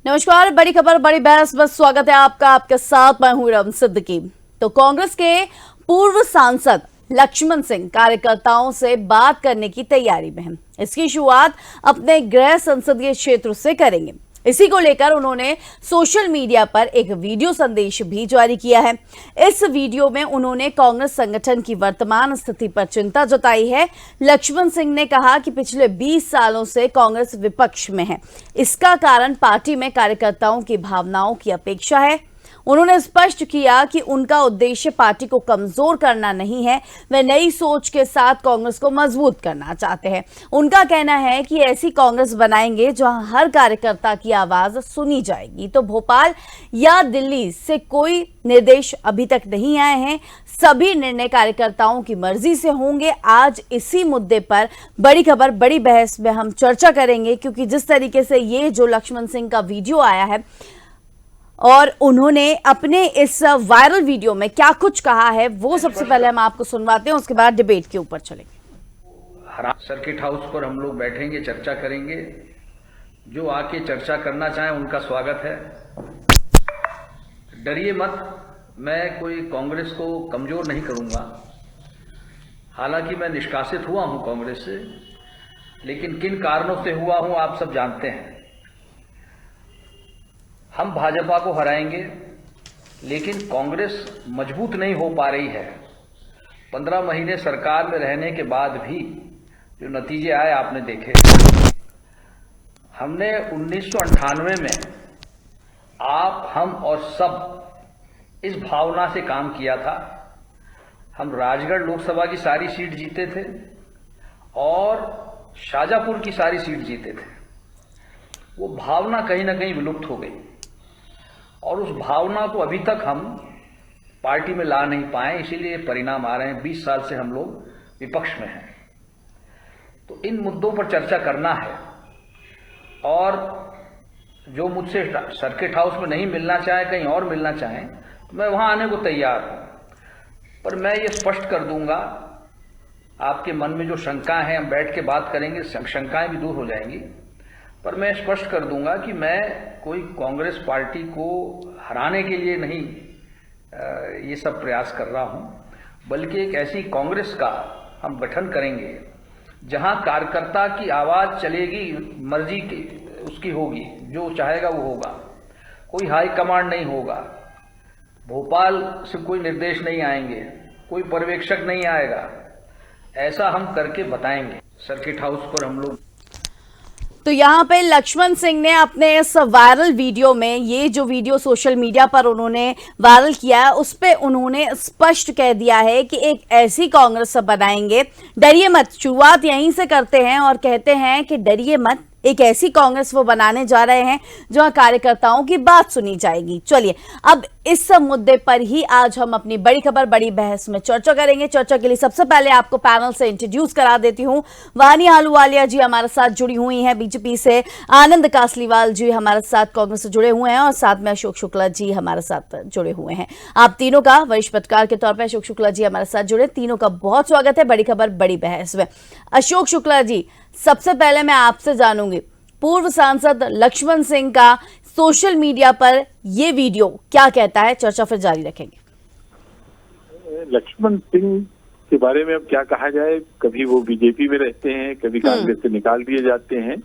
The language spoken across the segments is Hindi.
नमस्कार, बड़ी खबर बड़ी बहस में स्वागत है आपका। आपके साथ मैं हूं रम सिद्दीकी। तो कांग्रेस के पूर्व सांसद लक्ष्मण सिंह कार्यकर्ताओं से बात करने की तैयारी में हैं। इसकी शुरुआत अपने गृह संसदीय क्षेत्र से करेंगे। इसी को लेकर उन्होंने सोशल मीडिया पर एक वीडियो संदेश भी जारी किया है। इस वीडियो में उन्होंने कांग्रेस संगठन की वर्तमान स्थिति पर चिंता जताई है। लक्ष्मण सिंह ने कहा कि पिछले 20 सालों से कांग्रेस विपक्ष में है। इसका कारण पार्टी में कार्यकर्ताओं की भावनाओं की अपेक्षा है। उन्होंने स्पष्ट किया कि उनका उद्देश्य पार्टी को कमजोर करना नहीं है, वे नई सोच के साथ कांग्रेस को मजबूत करना चाहते हैं। उनका कहना है कि ऐसी कांग्रेस बनाएंगे जहां हर कार्यकर्ता की आवाज सुनी जाएगी। तो भोपाल या दिल्ली से कोई निर्देश अभी तक नहीं आए हैं, सभी निर्णय कार्यकर्ताओं की मर्जी से होंगे। आज इसी मुद्दे पर बड़ी खबर बड़ी बहस में हम चर्चा करेंगे, क्योंकि जिस तरीके से ये जो लक्ष्मण सिंह का वीडियो आया है और उन्होंने अपने इस वायरल वीडियो में क्या कुछ कहा है, वो सबसे पहले हम आपको सुनवाते हैं, उसके बाद डिबेट के ऊपर चलेंगे। सर्किट हाउस पर हम लोग बैठेंगे, चर्चा करेंगे। जो आके चर्चा करना चाहें उनका स्वागत है। डरिए मत, मैं कोई कांग्रेस को कमजोर नहीं करूंगा। हालांकि मैं निष्कासित हुआ हूं कांग्रेस से, लेकिन किन कारणों से हुआ हूं आप सब जानते हैं। हम भाजपा को हराएंगे, लेकिन कांग्रेस मजबूत नहीं हो पा रही है। 15 महीने सरकार में रहने के बाद भी जो नतीजे आए आपने देखे। हमने 1998 में आप, हम और सब इस भावना से काम किया था। हम राजगढ़ लोकसभा की सारी सीट जीते थे और शाजापुर की सारी सीट जीते थे। वो भावना कहीं ना कहीं विलुप्त हो गई और उस भावना को अभी तक हम पार्टी में ला नहीं पाए, इसीलिए परिणाम आ रहे हैं। 20 साल से हम लोग विपक्ष में हैं। तो इन मुद्दों पर चर्चा करना है और जो मुझसे सर्किट हाउस में नहीं मिलना चाहे, कहीं और मिलना चाहें, तो मैं वहां आने को तैयार हूं। पर मैं ये स्पष्ट कर दूंगा, आपके मन में जो शंकाएं हैं हम बैठ के बात करेंगे, शंकाएं भी दूर हो जाएंगी। पर मैं स्पष्ट कर दूंगा कि मैं कोई कांग्रेस पार्टी को हराने के लिए नहीं ये सब प्रयास कर रहा हूं, बल्कि एक ऐसी कांग्रेस का हम गठन करेंगे जहां कार्यकर्ता की आवाज चलेगी, मर्जी की उसकी होगी, जो चाहेगा वो होगा। कोई हाई कमांड नहीं होगा, भोपाल से कोई निर्देश नहीं आएंगे, कोई पर्यवेक्षक नहीं आएगा। ऐसा हम करके बताएंगे। सर्किट हाउस पर हम लोग। तो यहाँ पे लक्ष्मण सिंह ने अपने इस वायरल वीडियो में, ये जो वीडियो सोशल मीडिया पर उन्होंने वायरल किया है, उस पे उन्होंने स्पष्ट कह दिया है कि एक ऐसी कांग्रेस बनाएंगे, डरिए मत। शुरुआत यहीं से करते हैं और कहते हैं कि डरिए मत, एक ऐसी कांग्रेस वो बनाने जा रहे हैं जहां कार्यकर्ताओं की बात सुनी जाएगी। चलिए, अब इस मुद्दे पर ही आज हम अपनी बड़ी खबर बड़ी बहस में चर्चा करेंगे। चर्चा के लिए सबसे पहले आपको पैनल से इंट्रोड्यूस करा देती हूं। वानी आलूवालिया जी हमारे साथ जुड़ी हुई हैं बीजेपी से, आनंद कासलीवाल जी हमारे साथ कांग्रेस से जुड़े हुए हैं और साथ में अशोक शुक्ला जी हमारे साथ जुड़े हुए हैं। आप तीनों का वरिष्ठ पत्रकार के तौर पर अशोक शुक्ला जी हमारे साथ जुड़े, तीनों का बहुत स्वागत है बड़ी खबर बड़ी बहस में। अशोक शुक्ला जी, सबसे पहले मैं आपसे जानूंगी, पूर्व सांसद लक्ष्मण सिंह का सोशल मीडिया पर यह वीडियो क्या कहता है, चर्चा फिर जारी रखेंगे। लक्ष्मण सिंह के बारे में अब क्या कहा जाए, कभी वो बीजेपी में रहते हैं, कभी कांग्रेस से निकाल दिए जाते हैं।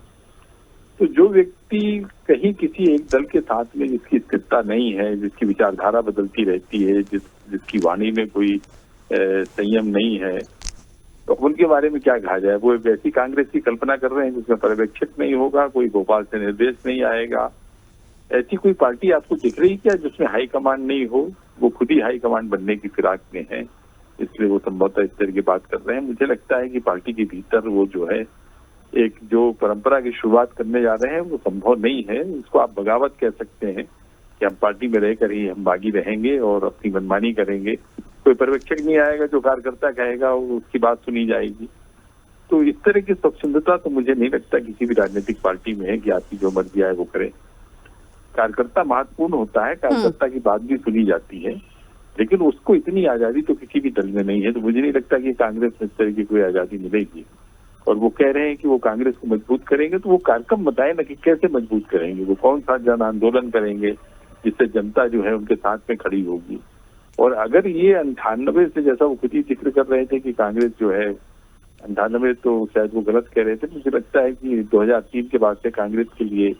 तो जो व्यक्ति कहीं किसी एक दल के साथ में जिसकी स्थिरता नहीं है, जिसकी विचारधारा बदलती रहती है, जिसकी वाणी में कोई संयम नहीं है, तो उनके बारे में क्या कहा जाए। वो एक ऐसी कांग्रेस की कल्पना कर रहे हैं जिसमें पर्यवेक्षक नहीं होगा, कोई भोपाल से निर्देश नहीं आएगा। ऐसी कोई पार्टी आपको दिख रही क्या जिसमें हाई कमांड नहीं हो? वो खुद ही हाई कमांड बनने की फिराक में है, इसलिए वो संभवतः इस तरह की बात कर रहे हैं। मुझे लगता है कि पार्टी के भीतर वो जो है एक जो परंपरा की शुरुआत करने जा रहे हैं वो संभव नहीं है। उसको आप बगावत कह सकते हैं कि हम पार्टी में रहकर ही हम बागी रहेंगे और अपनी मनमानी करेंगे। कोई पर्यवेक्षक नहीं आएगा, जो कार्यकर्ता कहेगा उसकी बात सुनी जाएगी। तो इस तरह की स्वच्छंदता तो मुझे नहीं लगता किसी भी राजनीतिक पार्टी में है कि आपकी जो मर्जी आए वो करे। कार्यकर्ता महत्वपूर्ण होता है, कार्यकर्ता की बात भी सुनी जाती है, लेकिन उसको इतनी आजादी तो किसी भी दल में नहीं है। तो मुझे नहीं लगता कि कांग्रेस में इस तरह की कोई आजादी मिलेगी। और वो कह रहे हैं कि वो कांग्रेस को मजबूत करेंगे, तो वो कार्यक्रम बताए ना कि कैसे मजबूत करेंगे, वो कौन सा जन आंदोलन करेंगे जिससे जनता जो है उनके साथ में खड़ी होगी। और अगर ये 98 से, जैसा वो खुद ही जिक्र कर रहे थे कि कांग्रेस जो है 98, तो शायद वो गलत कह रहे थे, मुझे लगता है कि 2003 के बाद से कांग्रेस के लिए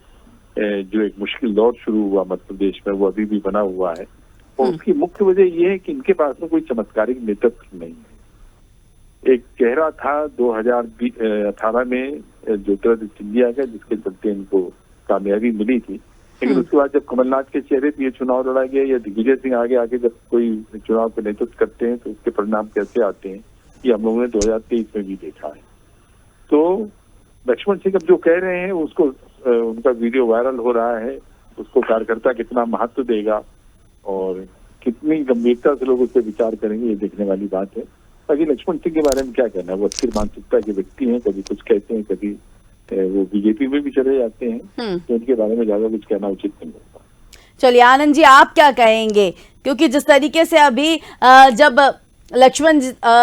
जो एक मुश्किल दौर शुरू हुआ मध्य प्रदेश में, वो अभी भी बना हुआ है। और उसकी मुख्य वजह ये है कि इनके पास में कोई चमत्कारिक नेतृत्व नहीं है। एक चेहरा था 2018 में ज्योतिरादित्य सिंधिया का, जिसके चलते इनको कामयाबी मिली थी, लेकिन उसके बाद जब कमलनाथ के चेहरे पर ये चुनाव लड़ा गया, या दिग्विजय सिंह आगे जब कोई चुनाव का नेतृत्व करते हैं तो उसके परिणाम कैसे आते हैं, ये हम लोगों ने 2023 में भी देखा है। तो लक्ष्मण सिंह अब जो कह रहे हैं उसको, उनका वीडियो वायरल हो रहा है, उसको कार्यकर्ता कितना महत्व देगा और कितनी गंभीरता से लोग उस पर विचार करेंगे, ये देखने वाली बात है। बाकी लक्ष्मण सिंह के बारे में क्या कहना है, वो अस्थिर मानसिकता के व्यक्ति हैं, कभी कुछ कहते हैं, कभी वो बीजेपी में भी चले जाते हैं, तो उनके बारे में ज्यादा कुछ कहना उचित नहीं होता। चलिए आनंद जी, आप क्या कहेंगे? क्योंकि जिस तरीके से अभी जब लक्ष्मण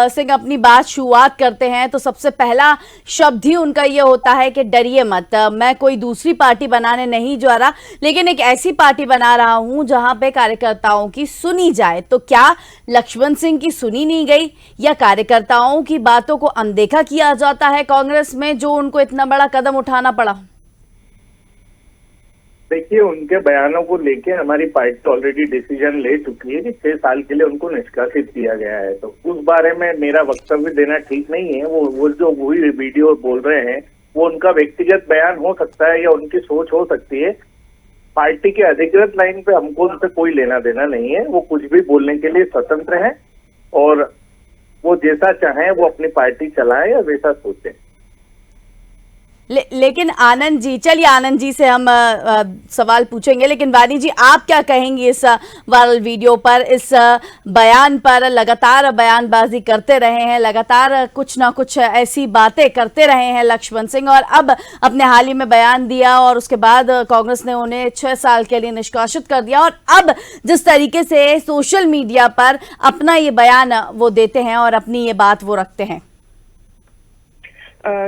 सिंह अपनी बात शुरुआत करते हैं तो सबसे पहला शब्द ही उनका ये होता है कि डरिए मत, मैं कोई दूसरी पार्टी बनाने नहीं जा रहा, लेकिन एक ऐसी पार्टी बना रहा हूं जहां पे कार्यकर्ताओं की सुनी जाए। तो क्या लक्ष्मण सिंह की सुनी नहीं गई, या कार्यकर्ताओं की बातों को अनदेखा किया जाता है कांग्रेस में, जो उनको इतना बड़ा कदम उठाना पड़ा? देखिए, उनके बयानों को लेके हमारी पार्टी ऑलरेडी डिसीजन ले चुकी है कि 6 साल के लिए उनको निष्कासित किया गया है। तो उस बारे में मेरा वक्तव्य देना ठीक नहीं है। वो जो वही वीडियो बोल रहे हैं वो उनका व्यक्तिगत बयान हो सकता है या उनकी सोच हो सकती है। पार्टी के अधिकृत लाइन पे हमको उनसे कोई लेना देना नहीं है। वो कुछ भी बोलने के लिए स्वतंत्र है और वो जैसा चाहें वो अपनी पार्टी चलाएं या वैसा सोचें। लेकिन आनंद जी, चलिए आनंद जी से हम सवाल पूछेंगे, लेकिन वानी जी आप क्या कहेंगे इस वायरल वीडियो पर, इस बयान पर? लगातार बयानबाजी करते रहे हैं, लगातार कुछ ना कुछ ऐसी बातें करते रहे हैं लक्ष्मण सिंह, और अब अपने हाल ही में बयान दिया और उसके बाद कांग्रेस ने उन्हें 6 साल के लिए निष्कासित कर दिया, और अब जिस तरीके से सोशल मीडिया पर अपना ये बयान वो देते हैं और अपनी ये बात वो रखते हैं।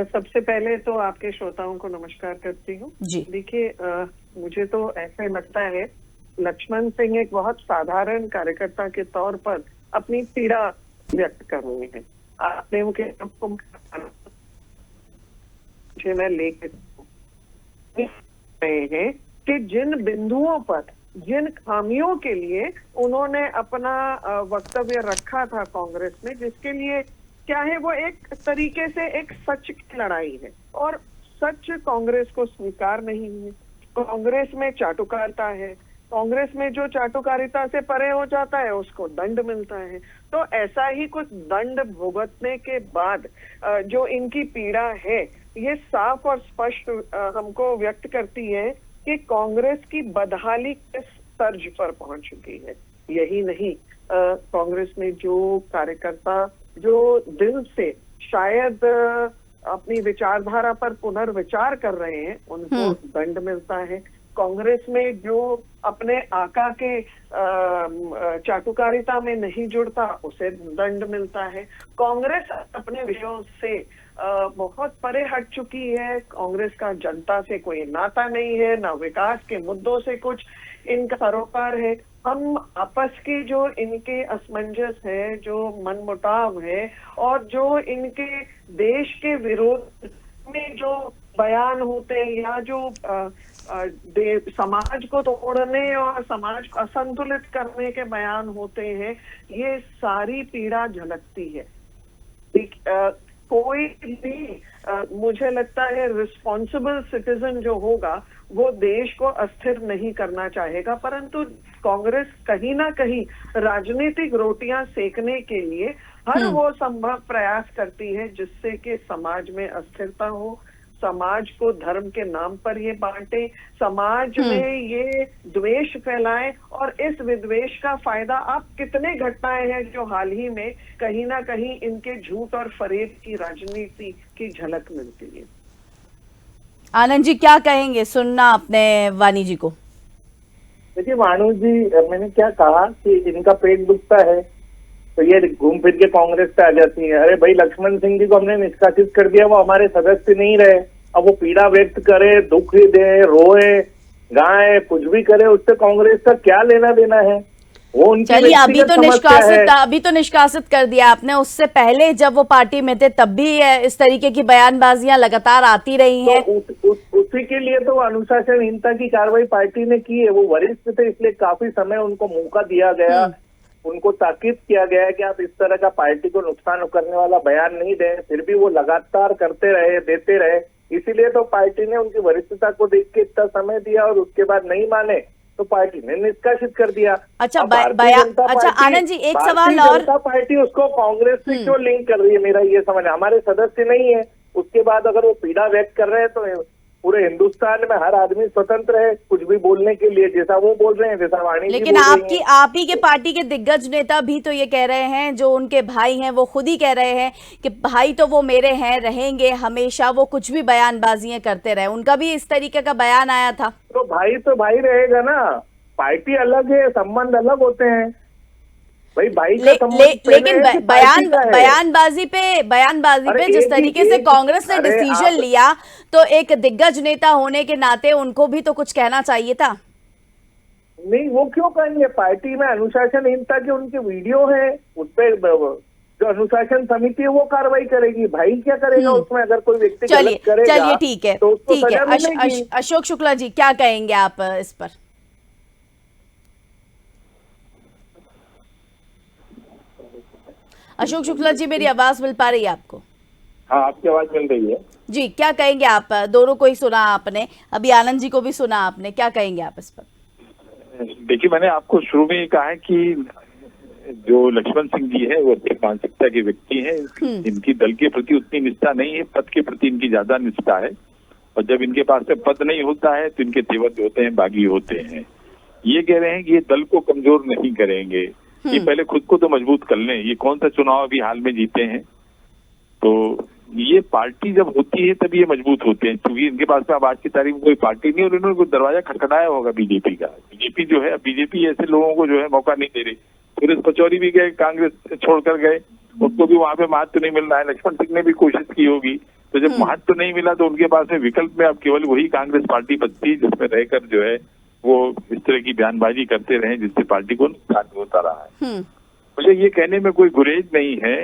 सबसे पहले तो आपके श्रोताओं को नमस्कार करती हूँ। देखिए, मुझे तो ऐसे लगता है लक्ष्मण सिंह एक बहुत साधारण कार्यकर्ता के तौर पर अपनी पीड़ा व्यक्त कर रहे हैं। आपने मुझे मैं लेके रहे हैं कि जिन बिंदुओं पर, जिन खामियों के लिए उन्होंने अपना वक्तव्य रखा था कांग्रेस में, जिसके लिए क्या है वो एक तरीके से एक सच की लड़ाई है, और सच कांग्रेस को स्वीकार नहीं है। कांग्रेस में चाटुकारिता है, कांग्रेस में जो चाटुकारिता से परे हो जाता है उसको दंड मिलता है। तो ऐसा ही कुछ दंड भुगतने के बाद जो इनकी पीड़ा है ये साफ और स्पष्ट हमको व्यक्त करती है कि कांग्रेस की बदहाली किस तर्ज पर पहुंच चुकी है। यही नहीं, कांग्रेस में जो कार्यकर्ता जो दिल से शायद अपनी विचारधारा पर पुनर्विचार कर रहे हैं उनको दंड मिलता है। कांग्रेस में जो अपने आका के चाटुकारिता में नहीं जुड़ता उसे दंड मिलता है। कांग्रेस अपने विषयों से बहुत परे हट चुकी है। कांग्रेस का जनता से कोई नाता नहीं है, ना विकास के मुद्दों से कुछ इनका सरोकार है। हम आपस की जो इनके असमंजस है, जो मनमुटाव है, और जो इनके देश के विरोध में जो बयान होते हैं या जो समाज को तोड़ने और समाज को असंतुलित करने के बयान होते हैं, ये सारी पीड़ा झलकती है। कोई भी मुझे लगता है रिस्पॉन्सिबल सिटीजन जो होगा वो देश को अस्थिर नहीं करना चाहेगा, परंतु कांग्रेस कहीं ना कहीं राजनीतिक रोटियां सेकने के लिए हर वो संभव प्रयास करती है जिससे कि समाज में अस्थिरता हो, समाज को धर्म के नाम पर ये बांटे, समाज में ये द्वेष फैलाए, और इस विद्वेष का फायदा आप कितने घटनाएं हैं जो हाल ही में कहीं ना कहीं इनके झूठ और फरेब की राजनीति की झलक मिलती है। आनंद जी क्या कहेंगे, सुनना अपने वानी जी को। देखिए वाणु जी, मैंने क्या कहा कि इनका पेट दुखता है, तो ये घूम फिर के कांग्रेस पे आ जाती है। अरे भाई, लक्ष्मण सिंह जी को हमने निष्कासित कर दिया, वो हमारे सदस्य नहीं रहे। अब वो पीड़ा व्यक्त करे, दुख दे, रोए, गाए, कुछ भी करे, उससे कांग्रेस का क्या लेना देना है? वो उनकी चलिए, अभी व्यक्तिगत तो निष्कासित कर दिया आपने। उससे पहले जब वो पार्टी में थे तब भी इस तरीके की बयानबाजियां लगातार आती रही हैं। तो उसी के लिए तो अनुशासनहीनता की कार्रवाई पार्टी ने की है। वो वरिष्ठ थे, इसलिए काफी समय उनको मौका दिया गया, उनको ताकीद किया गया है कि आप इस तरह का पार्टी को नुकसान करने वाला बयान नहीं दें। फिर भी वो लगातार करते रहे, देते रहे। इसीलिए तो पार्टी ने उनकी वरिष्ठता को देख के इतना समय दिया, और उसके बाद नहीं माने तो पार्टी ने निष्कासित कर दिया। अच्छा, आनंद जी, एक सवाल और। जनता पार्टी उसको कांग्रेस से क्यों लिंक कर रही है, मेरा ये समझ। हमारे सदस्य नहीं है, उसके बाद अगर वो पीड़ा व्यक्त कर रहे हैं तो पूरे हिंदुस्तान में हर आदमी स्वतंत्र है कुछ भी बोलने के लिए, जैसा वो बोल रहे हैं, जैसा वाणी जी लेकिन बोल रही हैं। आप ही के पार्टी के दिग्गज नेता भी तो ये कह रहे हैं, जो उनके भाई हैं वो खुद ही कह रहे हैं कि भाई तो वो मेरे हैं, रहेंगे हमेशा, वो कुछ भी बयानबाजियां करते रहे। उनका भी इस तरीके का बयान आया था। तो भाई रहेगा ना, पार्टी अलग है, संबंध अलग होते हैं भाई का संबंध लेकिन बयानबाजी पे जिस तरीके से कांग्रेस ने डिसीजन लिया, तो एक दिग्गज नेता होने के नाते उनको भी तो कुछ कहना चाहिए था। नहीं, वो क्यों कहेंगे? पार्टी में अनुशासनहीनता के उनके वीडियो है, उस पर जो अनुशासन समिति है वो कार्रवाई करेगी। भाई क्या करेगा उसमें? अगर कोई व्यक्ति गलत करेगा, चलिए ठीक है, तो उसको ठीक सजा है। मिलेगी। अशोक शुक्ला जी, क्या कहेंगे आप इस पर? अशोक शुक्ला जी, मेरी आवाज मिल पा रही है आपको? हाँ, आपकी आवाज मिल रही है जी। क्या कहेंगे आप? दोनों को ही सुना आपने, अभी आनंद जी को भी सुना आपने, क्या कहेंगे आप इस पर? देखिए, मैंने आपको शुरू में ही कहा है कि जो लक्ष्मण सिंह जी है वो अच्छी मानसिकता के व्यक्ति हैं। इनकी दल के प्रति उतनी निष्ठा नहीं है, पद के प्रति इनकी ज्यादा निष्ठा है। और जब इनके पास में पद नहीं होता है तो इनके तेवर जो होते हैं बागी होते हैं। ये कह रहे हैं कि ये दल को कमजोर नहीं करेंगे, ये पहले खुद को तो मजबूत कर लें। ये कौन सा चुनाव अभी हाल में जीते हैं? तो ये पार्टी जब होती है तभी ये मजबूत होते हैं, क्योंकि इनके पास में अब आज की तारीख में कोई पार्टी नहीं, और इन्होंने कोई दरवाजा खटखटाया होगा बीजेपी का। बीजेपी जो है, बीजेपी ऐसे लोगों को जो है मौका नहीं दे रही। सुरेश पचौरी भी गए, कांग्रेस छोड़कर गए, उनको भी वहां पे महत्व नहीं मिल रहा है। लक्ष्मण सिंह ने भी कोशिश की होगी, तो जब महत्व नहीं मिला तो उनके पास में विकल्प में अब केवल वही कांग्रेस पार्टी बचती, जिसमें रहकर जो है वो इस तरह की बयानबाजी करते रहे, जिससे पार्टी को नुकसान होता रहा है। मुझे ये कहने में कोई गुरेज नहीं है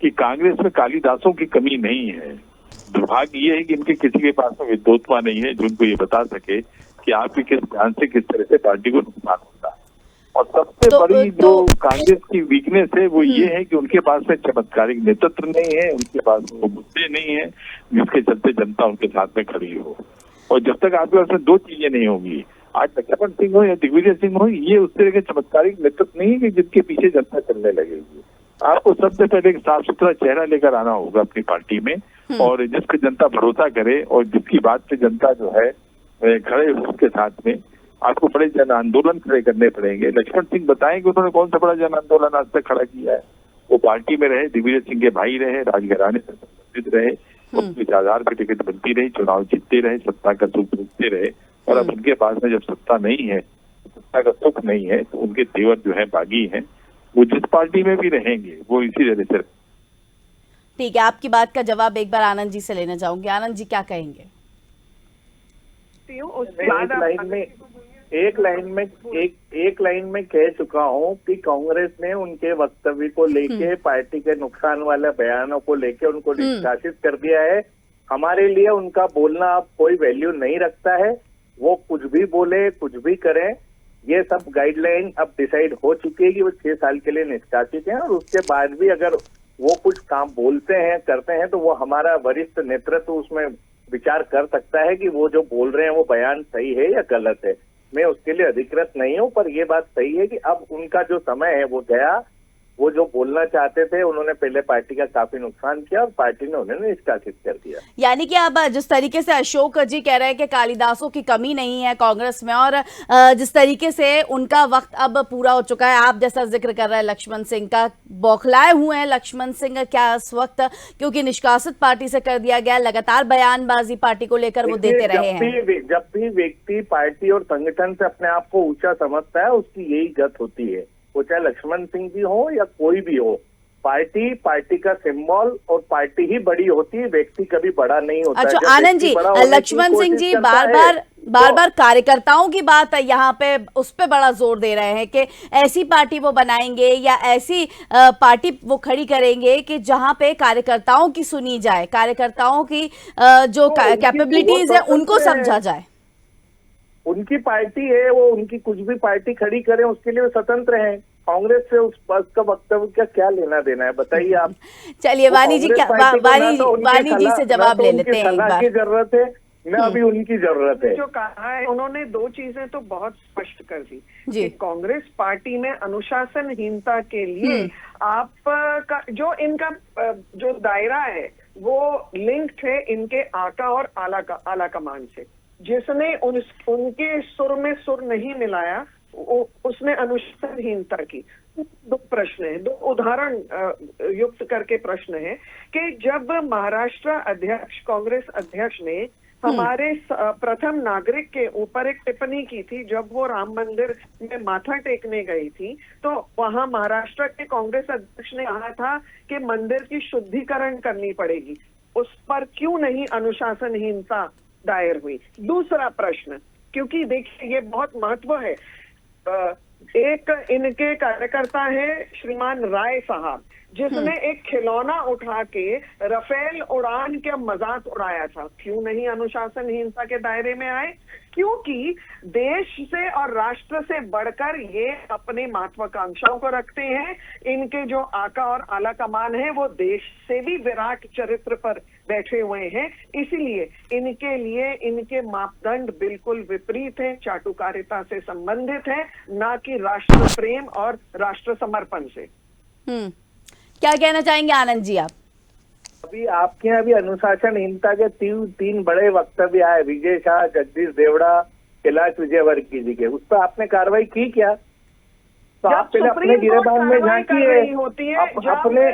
कि कांग्रेस में कालिदासों की कमी नहीं है। दुर्भाग्य ये है कि इनके किसी के पास में विद्वत्ता नहीं है जो उनको ये बता सके कि आपके किस ध्यान से किस तरह से पार्टी को नुकसान होता है। और सबसे बड़ी जो कांग्रेस की वीकनेस है वो ये है कि उनके पास में चमत्कारिक नेतृत्व नहीं है, उनके पास वो मुद्दे नहीं है जिसके चलते जनता उनके साथ में खड़ी हो। और जब तक आपके पास में दो चीजें नहीं होगी, आज लक्ष्मण सिंह हो या दिग्विजय सिंह हो, ये उस तरह के चमत्कारिक नेतृत्व नहीं है कि जिनके पीछे जनता चलने लगेगी। आपको सबसे पहले एक साफ सुथरा चेहरा लेकर आना होगा अपनी पार्टी में, और जिस पे जनता भरोसा करे और जिसकी बात पे जनता जो है खड़े उसके साथ में आपको बड़े जन आंदोलन खड़े करने पड़ेंगे। लक्ष्मण सिंह बताएं कि उन्होंने कौन सा बड़ा जन आंदोलन आज तक खड़ा किया है। वो पार्टी में रहे, दिग्विजय सिंह के भाई रहे, राजघराने से संबंधित रहे, उनके आधार पर टिकट बनती रही, चुनाव जीतते रहे, सत्ता का सुख भोगते रहे। और अब उनके पास में जब सत्ता नहीं है, सत्ता का सुख नहीं है, तो उनके तेवर जो है बागी हैं। वो जिस पार्टी में भी रहेंगे वो इसी तरह से। ठीक है, आपकी बात का जवाब एक बार आनंद जी से लेना चाहूंगी। आनंद जी, क्या कहेंगे? एक लाइन में कह चुका हूँ कि कांग्रेस ने उनके वक्तव्य को लेके, पार्टी के नुकसान वाले बयानों को लेके उनको निष्कासित कर दिया है। हमारे लिए उनका बोलना अब कोई वैल्यू नहीं रखता है। वो कुछ भी बोले, कुछ भी करें, ये सब गाइडलाइन अब डिसाइड हो चुकी है कि वो 6 साल के लिए निष्कासित हैं। और उसके बाद भी अगर वो कुछ काम बोलते हैं, करते हैं, तो वो हमारा वरिष्ठ नेतृत्व उसमें विचार कर सकता है कि वो जो बोल रहे हैं वो बयान सही है या गलत है। मैं उसके लिए अधिकृत नहीं हूँ, पर ये बात सही है कि अब उनका जो समय है वो गया। वो जो बोलना चाहते थे, उन्होंने पहले पार्टी का काफी नुकसान किया और पार्टी ने उन्हें निष्कासित कर दिया। यानी कि अब जिस तरीके से अशोक जी कह रहे हैं कि कालिदासों की कमी नहीं है कांग्रेस में, और जिस तरीके से उनका वक्त अब पूरा हो चुका है, आप जैसा जिक्र कर रहे हैं लक्ष्मण सिंह का, बौखलाए हुए हैं लक्ष्मण सिंह क्या इस वक्त, क्योंकि निष्कासित पार्टी से कर दिया गया, लगातार बयानबाजी पार्टी को लेकर वो देते रहे हैं। जब भी व्यक्ति पार्टी और संगठन से अपने आप को ऊंचा समझता है, उसकी यही गत होती है। वो चाहे लक्ष्मण सिंह जी हो या कोई भी हो, पार्टी का सिंबल और पार्टी ही बड़ी होती है, व्यक्ति कभी बड़ा नहीं होता। अच्छा आनंद जी, लक्ष्मण सिंह जी बार बार कार्यकर्ताओं की बात यहाँ पे उस पे बड़ा जोर दे रहे हैं कि ऐसी पार्टी वो बनाएंगे या ऐसी पार्टी वो खड़ी करेंगे कि जहां पे कार्यकर्ताओं की सुनी जाए, कार्यकर्ताओं की जो कैपेबिलिटीज है उनको समझा जाए। उनकी पार्टी है, वो उनकी कुछ भी पार्टी खड़ी करें उसके लिए वो स्वतंत्र हैं। कांग्रेस से उस का वक्तव्य का क्या लेना देना है, बताइए आप। चलिए वानी जी से जवाब ले लेते हैं एक बार। की जरूरत है न अभी उनकी जरूरत है। जो कहा है उन्होंने दो चीजें तो बहुत स्पष्ट कर दी कि कांग्रेस पार्टी में अनुशासनहीनता के लिए आपका जो इनका जो दायरा है वो लिंक थे इनके आका और आला कमान से, जिसने उनके सुर में सुर नहीं मिलाया उसने अनुशासनहीनता की। दो प्रश्न है, दो उदाहरण युक्त करके प्रश्न है कि जब महाराष्ट्र अध्यक्ष कांग्रेस अध्यक्ष ने हमारे प्रथम नागरिक के ऊपर एक टिप्पणी की थी जब वो राम मंदिर में माथा टेकने गई थी, तो वहां महाराष्ट्र के कांग्रेस अध्यक्ष ने कहा था कि मंदिर की शुद्धिकरण करनी पड़ेगी। उस पर क्यों नहीं अनुशासनहीनता दायर हुई? दूसरा प्रश्न, क्योंकि देखिए ये बहुत महत्व है, एक इनके कार्यकर्ता है श्रीमान राय साहब, जिसने एक खिलौना उठा के राफेल उड़ान के मजाक उड़ाया था। क्यों नहीं अनुशासनहीनता के दायरे में आए? क्योंकि देश से और राष्ट्र से बढ़कर ये अपने महत्वाकांक्षाओं को रखते हैं। इनके जो आका और आला कमान है वो देश से भी विराट चरित्र पर बैठे हुए हैं, इसीलिए इनके लिए इनके मापदंड बिल्कुल विपरीत है, चाटुकारिता से संबंधित है, ना कि राष्ट्र प्रेम और राष्ट्र समर्पण से। क्या कहना चाहेंगे आनंद जी आप? अभी आपके यहाँ भी अनुशासनहीनता के तीन बड़े वक्तव्य आए, विजय शाह, जगदीश देवड़ा, कैलाश विजयवर्गीय जी के, उस पर आपने कार्रवाई की क्या? तो आप पहले अपने गिरेबान में झांकिए,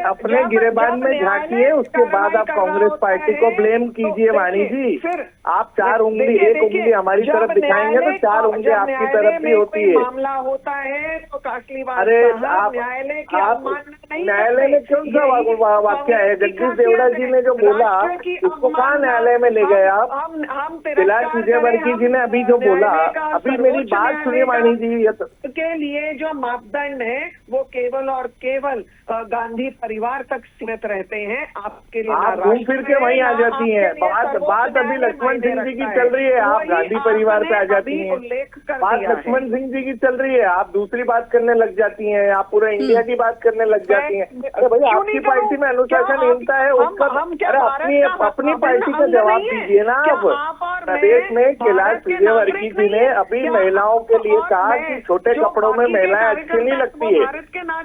अपने गिरेबान में झांकिए, उसके बाद आप कांग्रेस पार्टी को ब्लेम कीजिए। वाणी जी, आप चार उंगली, एक उंगली हमारी तरफ दिखाएंगे तो चार उंगली आपकी तरफ भी होती है। मामला होता है तो अरे आप न्यायालय में क्यों सा वाक्य है? जगदीश देवड़ा जी ने जो बोला उसको कहाँ न्यायालय में ले गए आप? कैलाश विजयवर्गीय जी ने अभी जो बोला, अभी मेरी बात सुनिए वाणी जी, के लिए जो मापदंड है वो केवल और केवल गांधी परिवार तक सीमित रहते हैं। आपके लिए आप घूम फिर के वहीं आ जाती हैं। बात अभी लक्ष्मण सिंह जी की चल रही है, आप गांधी परिवार पे आ जाती हैं। बात लक्ष्मण सिंह जी की चल रही है, आप दूसरी बात करने लग जाती हैं, आप पूरे इंडिया की बात करने लग जाती हैं। अरे भाई आपकी पार्टी में अनुशासनहीनता है, उसका अरे अपनी पार्टी का जवाब दीजिए ना आप। प्रदेश में कैलाश विजयवर्गीय जी ने अभी महिलाओं के लिए कहा कि छोटे कपड़ों में महिलाएं अच्छी नहीं लगती है,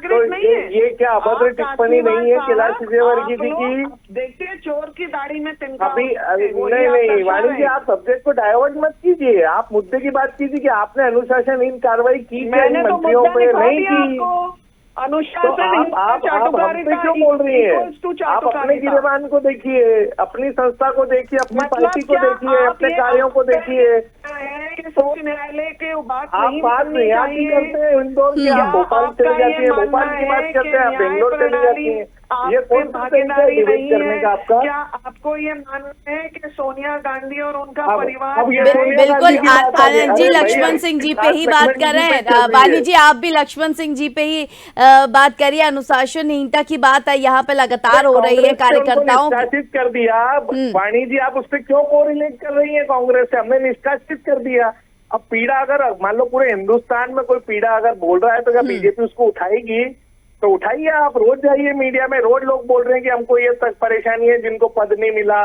तो ये क्या अभद्र टिप्पणी नहीं है कैलाश विजयवर्गीय जी की? देखिए चोर की दाढ़ी में तिनका अभी नहीं वाणी जी, आप सब्जेक्ट को डाइवर्ट मत कीजिए, आप मुद्दे की बात कीजिए कि आपने अनुशासनहीन कार्रवाई की क्या मंत्रियों पे? नहीं की। तो आप हमसे क्यों बोल रही हैं? आप अपने गिरेबान को देखिए, अपनी संस्था को देखिए, अपनी पार्टी को देखिए, अपने कार्यों को देखिए। न्यायालय के आप बात यहाँ की करते हैं इंदौर की, आप भोपाल चले जाती है, भोपाल की बात करते हैं, आप बेंगलोर चले जाती है। ये कौन सा भागीदारी नहीं करने का आपका? क्या आपको ये मानना है कि सोनिया गांधी और उनका परिवार? बिल्कुल आनंद जी लक्ष्मण सिंह जी पे ही बात कर रहे हैं। वाणी जी आप भी लक्ष्मण सिंह जी पे ही बात करिए। अनुशासनहीनता की बात है यहाँ पे लगातार हो रही है, कार्यकर्ताओं निष्कासित कर दिया। वाणी जी आप उस पर क्यों कोरिलेट कर रही है? कांग्रेस से हमने निष्कासित कर दिया। अब पीड़ा अगर मान लो पूरे हिंदुस्तान में कोई पीड़ा अगर बोल रहा है तो क्या बीजेपी उसको उठाएगी? तो उठाइए, आप रोज जाइए मीडिया में, रोज लोग बोल रहे हैं कि हमको ये तक परेशानी है, जिनको पद नहीं मिला,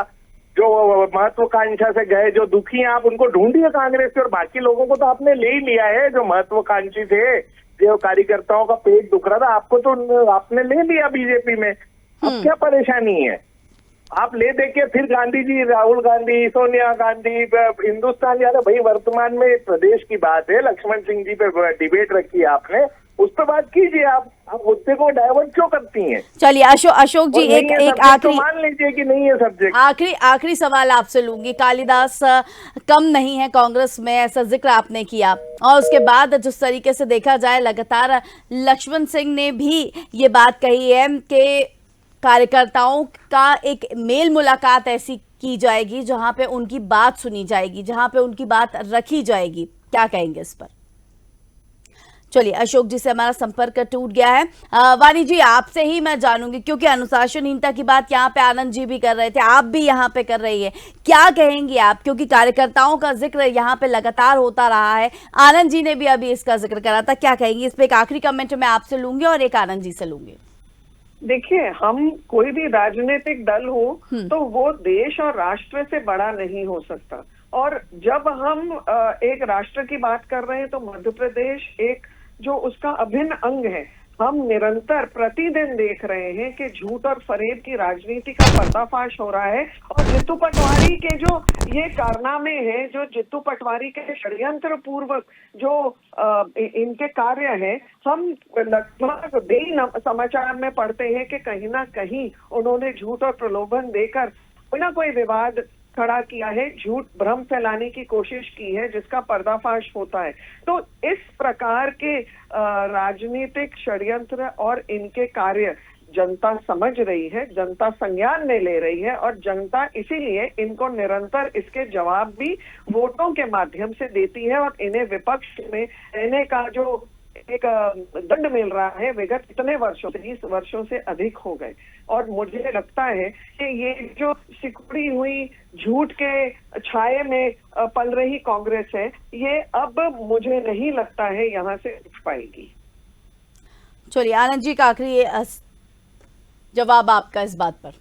जो महत्वाकांक्षा से गए, जो दुखी हैं, आप उनको ढूंढिए कांग्रेस से। और बाकी लोगों को तो आपने ले ही लिया है, जो महत्वाकांक्षी थे, जो कार्यकर्ताओं का पेट दुख रहा था, आपको तो आपने ले लिया बीजेपी में। अब क्या परेशानी है? आप ले देके फिर गांधी जी, राहुल गांधी, सोनिया गांधी, हिंदुस्तान, यार भाई वर्तमान में प्रदेश की बात है, लक्ष्मण सिंह जी पे डिबेट रखी है आपने, उस पर बात कीजिए। आप मुद्दे को डाइवर्ट क्यों करती हैं? चलिए अशोक जी, और नहीं है एक subject आखिरी तो मान लीजिए कि नहीं है सब्जेक्ट। आखिरी सवाल आपसे लूंगी। कालिदास कम नहीं है कांग्रेस में, ऐसा जिक्र आपने किया, और उसके बाद जिस तरीके से देखा जाए लगातार लक्ष्मण सिंह ने भी ये बात कही है कि कार्यकर्ताओं का एक मेल मुलाकात ऐसी की जाएगी जहां पे उनकी बात सुनी जाएगी, जहां पे उनकी बात रखी जाएगी। क्या कहेंगे इस पर? चलिए, अशोक जी से हमारा संपर्क टूट गया है। वानी जी, आपसे ही मैं जानूंगी, क्योंकि अनुशासनहीनता की बात यहाँ पे आनंद जी भी कर रहे थे, आप भी यहाँ पे कर रही है, क्या कहेंगी आप? क्योंकि कार्यकर्ताओं का जिक्र यहाँ पे लगातार होता रहा है, आनंद जी ने भी अभी इसका जिक्र करा था, क्या कहेंगी इस पे? एक आखिरी कमेंट मैं आपसे लूंगी और एक आनंद जी से लूंगी। देखिए, हम कोई भी राजनीतिक दल हो तो वो देश और राष्ट्र से बड़ा नहीं हो सकता। और जब हम एक राष्ट्र की बात कर रहे हैं तो मध्य प्रदेश एक जो उसका अभिन्न अंग है। हम निरंतर प्रतिदिन देख रहे हैं कि झूठ और फरेब की राजनीति का पर्दाफाश हो रहा है, और जितू पटवारी के जो ये कारनामे हैं, जो जितू पटवारी के षड्यंत्र पूर्वक जो इनके कार्य हैं, हम लगभग दिन समाचार में पढ़ते हैं कि कहीं ना कहीं उन्होंने झूठ और प्रलोभन देकर कोई ना कोई विवाद खड़ा किया है, झूठ भ्रम फैलाने की कोशिश की है, जिसका पर्दाफाश होता है। तो इस प्रकार के राजनीतिक षड्यंत्र और इनके कार्य जनता समझ रही है, जनता संज्ञान में ले रही है, और जनता इसीलिए इनको निरंतर इसके जवाब भी वोटों के माध्यम से देती है, और इन्हें विपक्ष में रहने का जो एक दंड मिल रहा है विगत इतने वर्षों से, 20 वर्षों से अधिक हो गए। और मुझे लगता है कि ये जो सिकुड़ी हुई झूठ के छाये में पल रही कांग्रेस है, ये अब मुझे नहीं लगता है यहाँ से उठ पाएगी। चलिए, आनंद जी का आखिरी जवाब आपका इस बात पर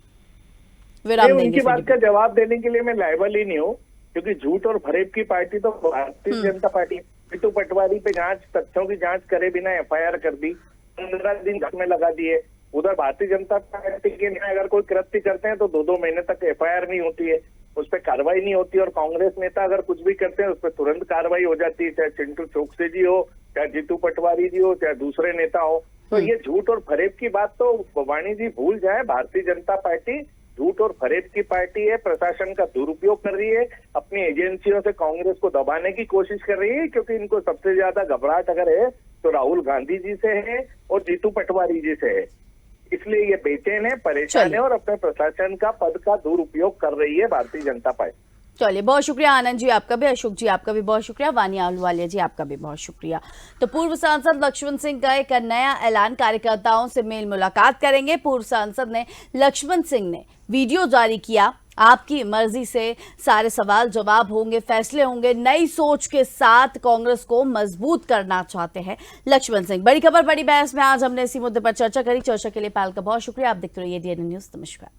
विराम देंगे। उनकी बात का जवाब देने के लिए मैं लायबल ही नहीं हूँ, क्योंकि झूठ और फरेब की पार्टी तो भारतीय जनता पार्टी। जितू पटवारी पे तथ्यों की जांच करे बिना एफआईआर कर दी, 15 दिन घर में लगा दिए। उधर भारतीय जनता पार्टी के अगर कोई कृत्य करते हैं तो 2-2 महीने तक एफआईआर नहीं होती है, उस पर कार्रवाई नहीं होती। और कांग्रेस नेता अगर कुछ भी करते हैं उस पर तुरंत कार्रवाई हो जाती है, चाहे चिंटू चोकसे जी हो, चाहे जितू पटवारी जी हो, चाहे दूसरे नेता हो। तो ये झूठ और फरेब की बात तो वाणी जी भूल जाए। भारतीय जनता पार्टी झूठ और फरेब की पार्टी है, प्रशासन का दुरुपयोग कर रही है, अपनी एजेंसियों से कांग्रेस को दबाने की कोशिश कर रही है, क्योंकि इनको सबसे ज्यादा घबराहट अगर है तो राहुल गांधी जी से है और जीतू पटवारी जी से है। इसलिए ये बेचैन है, परेशान है, और अपने प्रशासन का पद का दुरुपयोग कर रही है भारतीय जनता पार्टी। चलिए, बहुत शुक्रिया आनंद जी आपका भी, अशोक जी आपका भी बहुत शुक्रिया, वानी आहलूवालिया जी आपका भी बहुत शुक्रिया। तो पूर्व सांसद लक्ष्मण सिंह का एक नया ऐलान, कार्यकर्ताओं से मेल मुलाकात करेंगे। पूर्व सांसद ने लक्ष्मण सिंह ने वीडियो जारी किया, आपकी मर्जी से सारे सवाल जवाब होंगे, फैसले होंगे, नई सोच के साथ कांग्रेस को मजबूत करना चाहते हैं लक्ष्मण सिंह। बड़ी खबर बड़ी बहस में आज हमने इसी मुद्दे पर चर्चा करी। चर्चा के लिए पाल का बहुत शुक्रिया। आप देखते रहिए DNN न्यूज। नमस्कार।